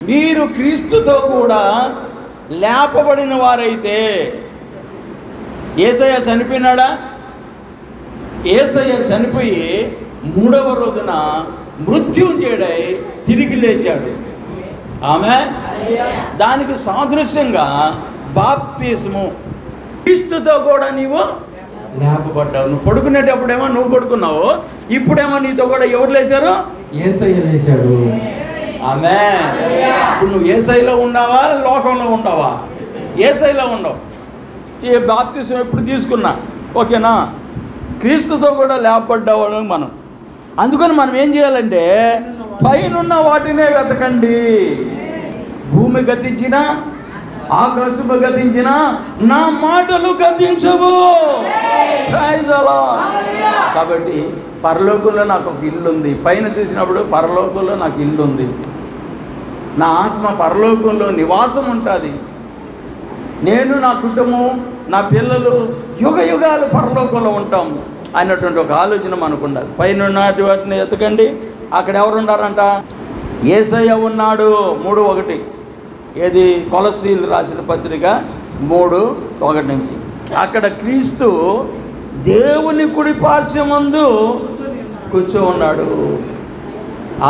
మీరు క్రీస్తుతో కూడా లేపబడిన వారైతే, యేసయ్య చనిపోయినాడా? యేసయ్య చనిపోయి 3వ రోజున మృత్యుంజయుడై తిరిగి లేచాడు. ఆమేన్. దానికి సాదృశ్యంగా బాప్తిస్ము. క్రీస్తుతో కూడా నీవు లేపబడ్డావు. నువ్వు పడుకునేటప్పుడేమో నువ్వు పడుకున్నావు, ఇప్పుడేమో నీతో కూడా ఎవరు లేచారు? యేసయ్య లేచాడు. ఆమేన్. ఇప్పుడు నువ్వు యేసయ్యలో ఉన్నావా, లోకంలో ఉన్నావా? యేసయ్యలో ఉండవు. ఈ బాప్తిస్మం ఎప్పుడు తీసుకున్నా ఓకేనా? క్రీస్తుతో కూడా లేపబడ్డావు మనం. అందుకని మనం ఏం చేయాలంటే పైనున్న వాటినే వెతకండి. భూమి గతించినా ఆకాశము గతించినా నా మాటలు గతించవు. Praise the lord. కాబట్టి పరలోకంలో నాకు ఒక ఇల్లు ఉంది. పైన చూసినప్పుడు పరలోకంలో నాకు ఇల్లు ఉంది. నా ఆత్మ పరలోకంలో నివాసం ఉంటుంది. నేను, నా కుటుంబం, నా పిల్లలు యుగ యుగాలు పరలోకంలో ఉంటాం అన్నటువంటి ఒక ఆలోచన మనకు ఉండాలి. పైన వాటిని ఎతకండి. అక్కడ ఎవరు ఉన్నారంట? యేసయ్య ఉన్నాడు. 3:1 ఏది? కొలస్సీలు రాసిన పత్రిక 3:1 నుంచి. అక్కడ క్రీస్తు దేవుని కుడి పార్శ్వమందు కూర్చో ఉన్నాడు.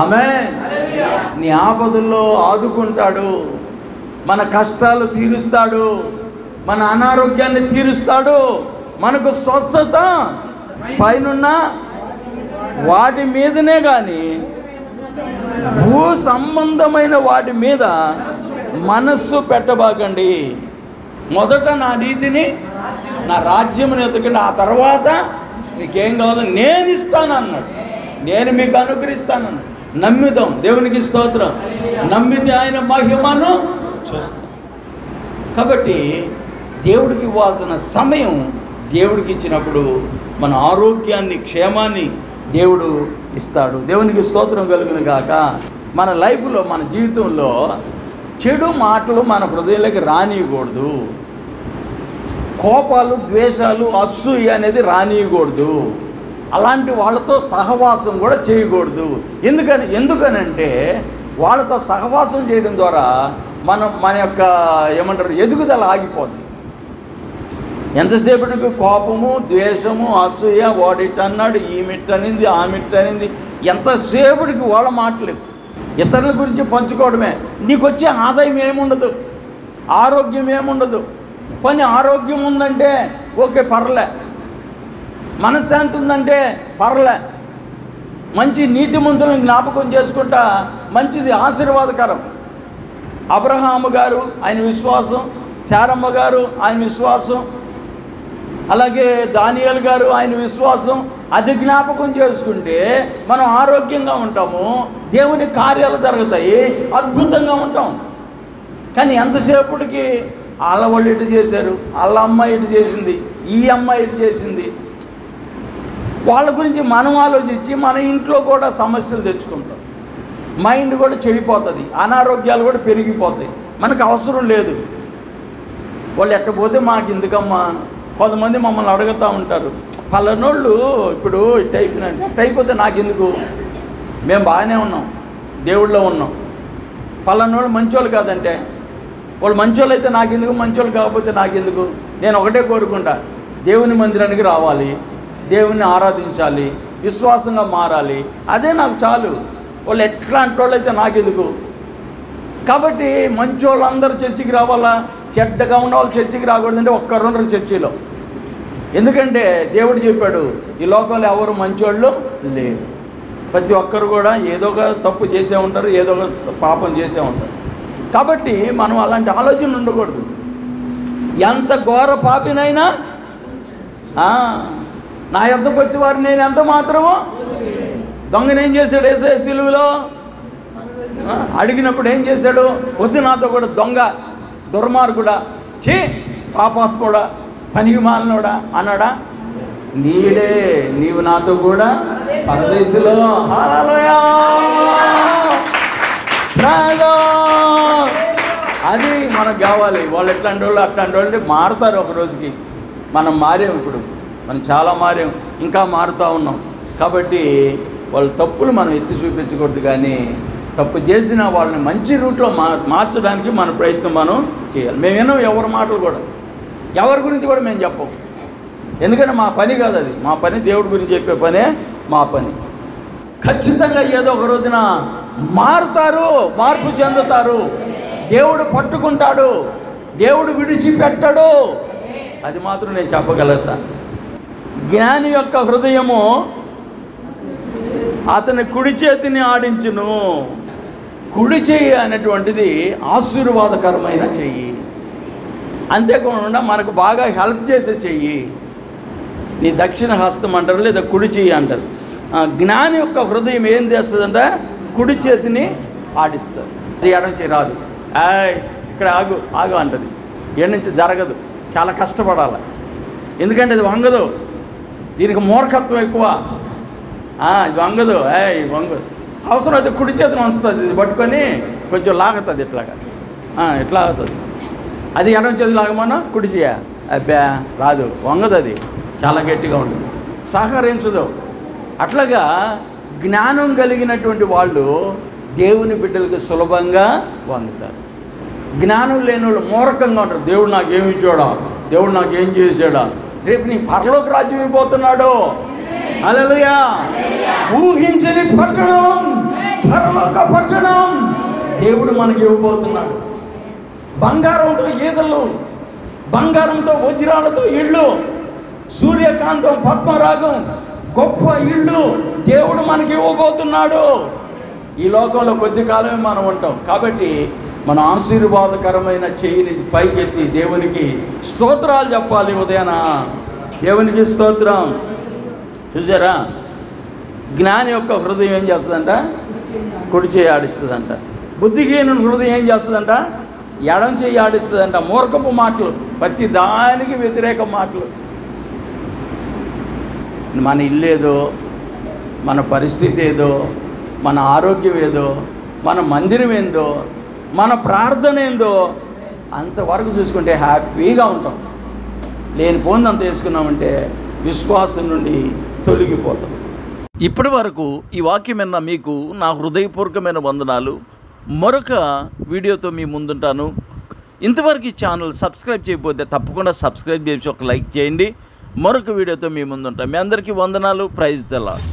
ఆమేన్. నీ ఆపదల్లో ఆదుకుంటాడు, మన కష్టాలు తీరుస్తాడు, మన అనారోగ్యాన్ని తీరుస్తాడు, మనకు స్వస్థత పైనున్న వాటి మీదనే కానీ భూ సంబంధమైన వాటి మీద మనస్సు పెట్టబాకండి. మొదట నా నీతిని, నా రాజ్యముని ఎతకండి, ఆ తర్వాత మీకేం కావాలో నేను ఇస్తాను అన్నాడు. నేను మీకు అనుగ్రహిస్తానన్నాడు. నమ్మిదాం. దేవునికి స్తోత్రం. నమ్మితే ఆయన మహిమను చూస్తాం. కాబట్టి దేవుడికి ఇవ్వాల్సిన సమయం దేవుడికి ఇచ్చినప్పుడు మన ఆరోగ్యాన్ని, క్షేమాన్ని దేవుడు ఇస్తాడు. దేవునికి స్తోత్రం కలుగును గాక. మన లైఫ్లో, మన జీవితంలో చెడు మాటలు మన హృదయంలోకి రానియకూడదు. కోపాలు, ద్వేషాలు, అసూయ అనేది రానియకూడదు. అలాంటి వాళ్ళతో సహవాసం కూడా చేయకూడదు. ఎందుకనంటే వాళ్ళతో సహవాసం చేయడం ద్వారా మన యొక్క ఎదుగుదల ఆగిపోతుంది. ఎంతసేపటికి కోపము, ద్వేషము, అసూయ, వాడిట్టన్నాడు, ఈమిట్టనింది, ఆమిట్టనింది, ఎంతసేపటికి వాళ్ళ మాటలు ఇతరుల గురించి పంచుకోవడమే. నీకు వచ్చే ఆదాయం ఏముండదు, ఆరోగ్యం ఏముండదు. పని ఆరోగ్యం ఉందంటే ఓకే, పర్లే. మనశ్శాంతి ఉందంటే పర్లే. మంచి నీతిమంతులను జ్ఞాపకం చేసుకుంటా మంచిది, ఆశీర్వాదకరం. అబ్రహాము గారు ఆయన విశ్వాసం, శారమ్మ గారు ఆయన విశ్వాసం, అలాగే దానియేలు గారు ఆయన విశ్వాసం, అది జ్ఞాపకం చేసుకుంటే మనం ఆరోగ్యంగా ఉంటాము, దేవుని కార్యాలు జరుగుతాయి, అద్భుతంగా ఉంటాం. కానీ ఎంతసేపటికి వాళ్ళ వాళ్ళు ఇటు చేశారు, వాళ్ళ అమ్మాయి ఇటు చేసింది, ఈ అమ్మాయి ఇటు చేసింది, వాళ్ళ గురించి మనం ఆలోచించి మన ఇంట్లో కూడా సమస్యలు తెచ్చుకుంటాం. మైండ్ కూడా చెడిపోతుంది, అనారోగ్యాలు కూడా పెరిగిపోతాయి. మనకు అవసరం లేదు. వాళ్ళు ఎట్టపోతే మాకు ఎందుకమ్మా? కొంతమంది మమ్మల్ని అడుగుతూ ఉంటారు, పలానోళ్ళు ఇప్పుడు ఇట్ అయిపోతే నాకెందుకు, మేము బాగానే ఉన్నాం, దేవుళ్ళో ఉన్నాం. పలానోళ్ళు మంచోళ్ళు కాదంటే, వాళ్ళు మంచోళ్ళు అయితే నాకెందుకు, మంచోళ్ళు కాకపోతే నాకెందుకు? నేను ఒకటే కోరుకుంటా, దేవుని మందిరానికి రావాలి, దేవుని ఆరాధించాలి, విశ్వాసంగా మారాలి, అదే నాకు చాలు. వాళ్ళు ఎట్లాంటి వాళ్ళు అయితే నాకెందుకు? కాబట్టి మంచి వాళ్ళందరూ చర్చికి రావాలా, చెడ్డగా ఉన్న వాళ్ళు చర్చికి రాకూడదంటే ఒక్కరుండరు చర్చిలో. ఎందుకంటే దేవుడు చెప్పాడు, ఈ లోకంలో ఎవరు మంచోళ్ళు లేరు. ప్రతి ఒక్కరు కూడా ఏదో ఒక తప్పు చేసే ఉంటారు, ఏదో ఒక పాపం చేసే ఉంటారు. కాబట్టి మనం అలాంటి ఆలోచన ఉండకూడదు. ఎంత ఘోర పాపినైనా నా యొద్దకు వచ్చేవారు నేను ఎంత మాత్రమో. దొంగనేం చేశాడు యేసయ్య సిలువలో? అడిగినప్పుడు ఏం చేశాడు? వద్దు నాతో కూడా దొంగ, దుర్మార్గుడా, ఛీ పాపాత్ముడా, పనికి మాలినోడా అన్నాడా? నీడే, నీవు నాతో కూడా పరదేశంలో. హల్లెలూయా. అది మనకు కావాలి. వాళ్ళు ఎట్లాంటి వాళ్ళు అట్లాంటి వాళ్ళు మారుతారు ఒక రోజుకి. మనం మారాం, ఇప్పుడు మనం చాలా మారాం, ఇంకా మారుతూ ఉన్నాం. కాబట్టి వాళ్ళ తప్పులు మనం ఎత్తి చూపించకూడదు, కానీ తప్పు చేసిన వాళ్ళని మంచి రూట్లో మార్చడానికి మన ప్రయత్నం మనం చేయాలి. మేము విన్నాం ఎవరి మాటలు కూడా, ఎవరి గురించి కూడా మేము చెప్పం. ఎందుకంటే మా పని కాదు అది. మా పని దేవుడి గురించి చెప్పే పనే మా పని. ఖచ్చితంగా ఏదో ఒక రోజున మారుతారు, మార్పు చెందుతారు. దేవుడు పట్టుకుంటాడు, దేవుడు విడిచిపెట్టడు. అది మాత్రం నేను చెప్పగలుగుతా. జ్ఞాని యొక్క హృదయము అతని కుడి చేతిని ఆడించును. కుడి చెయ్యి అనేటువంటిది ఆశీర్వాదకరమైన చెయ్యి, అంతేకాకుండా మనకు బాగా హెల్ప్ చేసే చెయ్యి. నీ దక్షిణ హస్తం అంటారు, లేదా కుడి చెయ్యి అంటారు. జ్ఞాని యొక్క హృదయం ఏం చేస్తుందంటే కుడి చేతిని ఆడిస్తుంది. అది ఎడం చేయి రాదు. ఇక్కడ ఆగు ఆగు అంటది. ఏడు నుంచి జరగదు, చాలా కష్టపడాలి. ఎందుకంటే ఇది వంగదు, దీనికి మూర్ఖత్వం ఎక్కువ. ఇది వంగదు, వంగదు. అవసరం అయితే కుడి చేతిని వంచుతుంది, ఇది పట్టుకొని కొంచెం లాగుతుంది, ఇట్లా ఆగుతుంది. అది ఎడం చేతి లాగమన్నా కుడి చేయ, అబ్బా రాదు, వంగదు, అది చాలా గట్టిగా ఉంటుంది, సహకరించదు. అట్లాగా జ్ఞానం కలిగినటువంటి వాళ్ళు దేవుని బిడ్డలకు సులభంగా వంగుతారు. జ్ఞానం లేని వాళ్ళు మూర్ఖంగా ఉంటారు. దేవుడు నాకు ఏమి ఇచ్చాడా, దేవుడు నాకు ఏం చేశాడా, రేపు నీ పరలోక రాజ్యం అయిపోతున్నాడు. హల్లెలూయా. ఊహించని పట్టణం, పరలోక పట్టణం దేవుడు మనకి ఇవ్వబోతున్నాడు. బంగారంతో ఈదలు, బంగారంతో వజ్రాలతో ఇళ్ళు, సూర్యకాంతం పద్మరాగం గొప్ప ఇళ్ళు దేవుడు మనకి ఇవ్వబోతున్నాడు. ఈ లోకంలో కొద్ది కాలమే మనం ఉంటాం. కాబట్టి మన ఆశీర్వాదకరమైన చెయ్యిని పైకెత్తి దేవునికి స్తోత్రాలు చెప్పాలి. ఉదయాన దేవునికి స్తోత్రం. చూసారా, జ్ఞాని యొక్క హృదయం ఏం చేస్తుందంట, కుడి చేయి ఆడిస్తుందంట. బుద్ధిహీనుని హృదయం ఏం చేస్తుందంట, ఎడం చేయి ఆడిస్తుందంట. మూర్ఖపు మాటలు, ప్రతి దానికి వ్యతిరేక మాటలు. మన ఇల్లు ఏదో, మన పరిస్థితి ఏదో, మన ఆరోగ్యం ఏదో, మన మందిరం ఏందో, మన ప్రార్థన ఏందో, అంతవరకు చూసుకుంటే హ్యాపీగా ఉంటాం. లేనిపోయింది అంత వేసుకున్నామంటే విశ్వాసం నుండి తొలగిపోతాం. ఇప్పటి వరకు ఈ వాక్యం విన్న మీకు నా హృదయపూర్వకమైన వందనాలు. మరొక వీడియోతో మీ ముందుంటాను. ఇంతవరకు ఈ ఛానల్ సబ్స్క్రైబ్ చేయకపోతే తప్పకుండా సబ్స్క్రైబ్ చేసి ఒక లైక్ చేయండి. మరొక వీడియోతో మీ ముందుంటాను. మీ అందరికీ వందనాలు. Praise the lord.